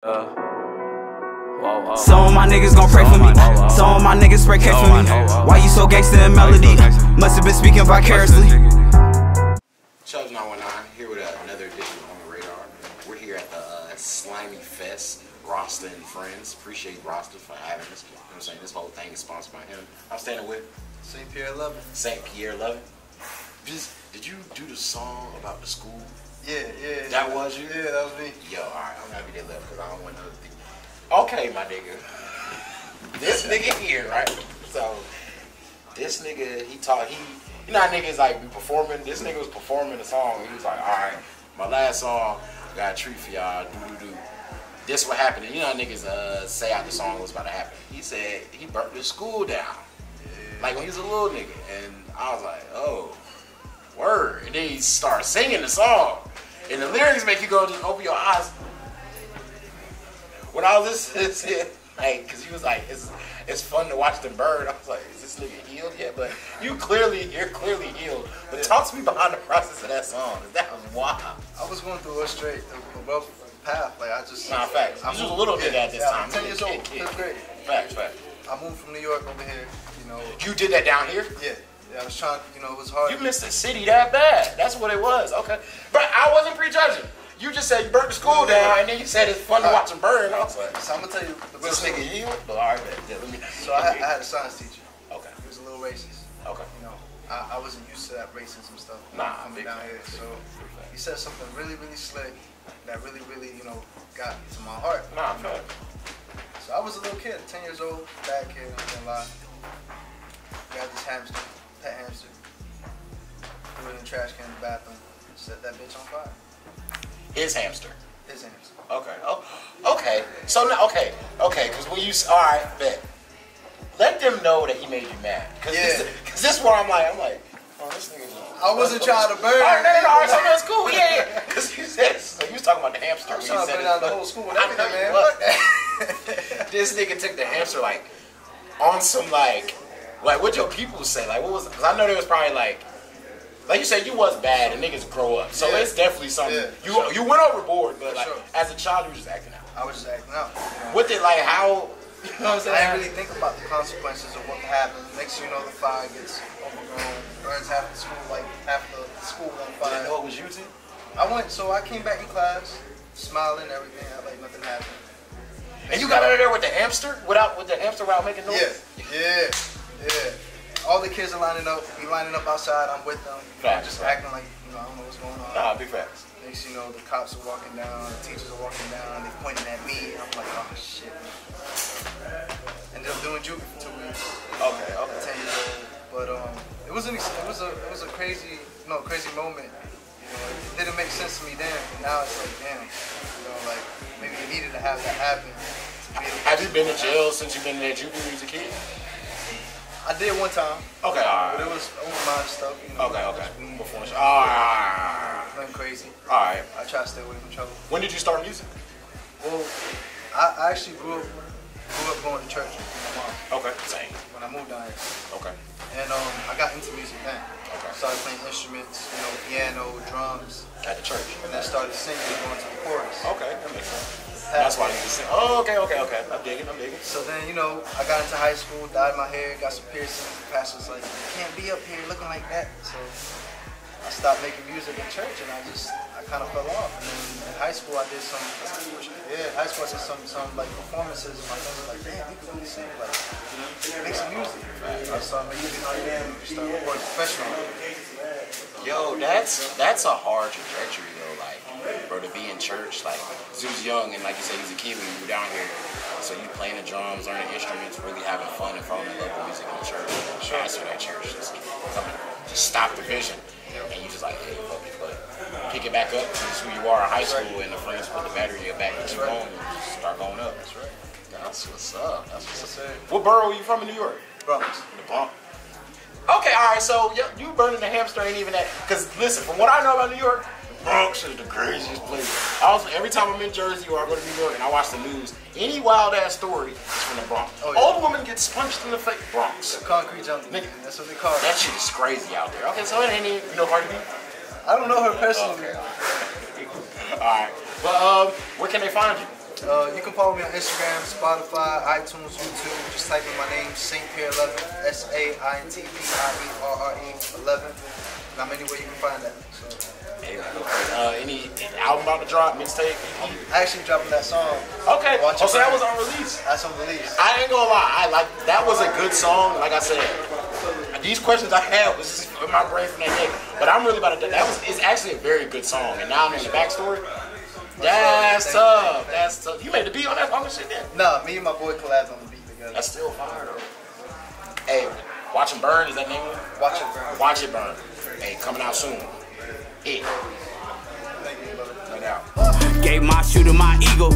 Some of my niggas gon' pray for me. Some of my niggas spray K for me. Why you so gangsta in melody? Must have been speaking vicariously. Chubbs 919 here with another edition on the radar. We're here at the Slimy Fest. Rastaa and friends. Appreciate Rastaa for having us. You know what I'm saying? This whole thing is sponsored by him. I'm standing with St. Pierre 11. St. Pierre 11. Did you do the song about the school? Yeah. That was you? Yeah, that was me. Yo, alright, I'm happy they left because I don't want another thing. Okay, my nigga. This nigga here, right? So, this nigga, you know how niggas like be performing? This nigga was performing the song. He was like, alright, my last song, got a treat for y'all, do. This what happened. And you know how niggas say out the song was about to happen. He said he burnt the school down. Yeah. Like when he was a little nigga. And I was like, oh, word. And then he started singing the song. And the lyrics make you go just open your eyes. When I was listening to it, like, cause he was like, it's fun to watch them burn. I was like, is this nigga healed yet? But you're clearly healed. But talk to me behind the process of that song. That was wild. I was going through a straight above path. Like I just. Nah, facts. I was just a little nigga at this time. 10 years old. Fifth grade. Facts. I moved from New York over here. You know. You did that down here? Yeah. I was trying. You know, it was hard. You missed the city that bad. That's what it was. Okay. But I wasn't prejudging. You just said you burnt the school down, and then you said it's fun to watch them burn. I was like, so I'm gonna tell you. This nigga healed. But all right, let me. So I had a science teacher. Okay. He was a little racist. Okay. You know, I wasn't used to that racism stuff. Nah, coming down here. So he said something really slick that really, you know, got to my heart. Nah, fair. So I was a little kid, 10 years old, bad kid, I'm not gonna lie. Got this hamster, pet hamster. Threw it in the trash can in the bathroom. Set that bitch on fire. His hamster. His hamster. Okay. Oh, okay. So now, okay. Because when you, all right, bet. Let them know that he made you mad. Cause this is where I'm like, oh, this nigga. I wasn't trying to burn. All right, no. All right, so that's cool. Yeah. Because you said, so you was talking about the hamster. I was trying to burn down the whole school and everything, man. This nigga took the hamster like on some like what your people say? Like what was? Because I know there was probably like you said you was bad and niggas grow up. So it's definitely something. Yeah, you went overboard, but like as a child you were just acting out. I was just acting out. You know? With it, like how? You know what I'm saying? I didn't really think about the consequences of what could happen. Next thing you know, the fire gets overgrown, burns half the school, like half the school on fire. Did you know it was you too? I came back in class, smiling and everything. I like nothing happened. And you got out of there with the hamster without making noise? Yeah. All the kids are lining up. We lining up outside. I'm with them. Just acting like, you know, I don't know what's going on. Nah, big facts. Next you know, the cops are walking down, the teachers are walking down, they pointing at me. I'm like, oh shit. Ended up doing juvie for 2 weeks. Okay. 10 years old. But it was a crazy moment. You know, it didn't make sense to me then. But now it's like, damn. You know, like maybe you needed to have that happen. Have you been in jail since you've been in that juvie when you was a kid? I did one time. Okay, alright. But it was open-minded stuff. You know, okay. Before Alright. Nothing crazy. Alright. I try to stay away from trouble. When did you start music? Well, I actually grew up going to church with my mom. Okay, same. When I moved down here. Okay. And I got into music then. Okay. Started playing instruments, you know, piano, drums. At the church. And then started singing and going to the chorus. Okay, that makes sense. That's why you sing. Oh, okay. I'm digging. So then, you know, I got into high school, dyed my hair, got some piercings. The pastor was like, you can't be up here looking like that. So I stopped making music in church and I kind of fell off. And then in high school I did some like performances and my friends were like, damn, you can really sing, like, make some music. I started making music, started recording professionally. Yo, that's a hard trajectory though, like, bro, to be in church, like, cause he was young and like you said, he was a kid when you were down here, so you playing the drums, learning instruments, really having fun and falling in love with music in the church, and the pastor of that church just stop the vision, and you just like, hey, fuck it, but pick it back up, this is who you are in high school, and the friends put the battery in your back and keep going, and start going up. That's right. That's what's up. What borough are you from in New York? Bronx. The Bronx. Okay, alright, so you burning the hamster ain't even that, because listen, from what I know about New York, the Bronx is the craziest place. Every time I'm in Jersey or I go to New York and I watch the news, any wild ass story is from the Bronx. Oh, yeah. Old woman gets punched in the face, Bronx. The concrete jungle, nigga. That's what they call it. That shit is crazy out there. Okay, so it ain't even, you know Cardi B? I don't know her personally. Okay. Alright, but where can they find you? You can follow me on Instagram, Spotify, iTunes, YouTube. Just type in my name, Saint Pierre 11, SAINTPIERRE 11. And I'm anywhere you can find that. So. Any album about to drop, mixtape? I actually dropping that song. Okay. So that was on release. That's on release. I ain't gonna lie. That was a good song. Like I said, these questions I had was just in my brain from that day. But I'm really about to. It's actually a very good song. And now I'm in the backstory. That's tough. That's tough. You made the beat on that fucking shit then? No, me and my boy collabed on the beat together. That's still fire though. Hey, Watch It Burn, is that name? Watch It Burn. Watch It Burn. Hey, coming out soon. Thank you, brother. No doubt. Gave my shooter my ego.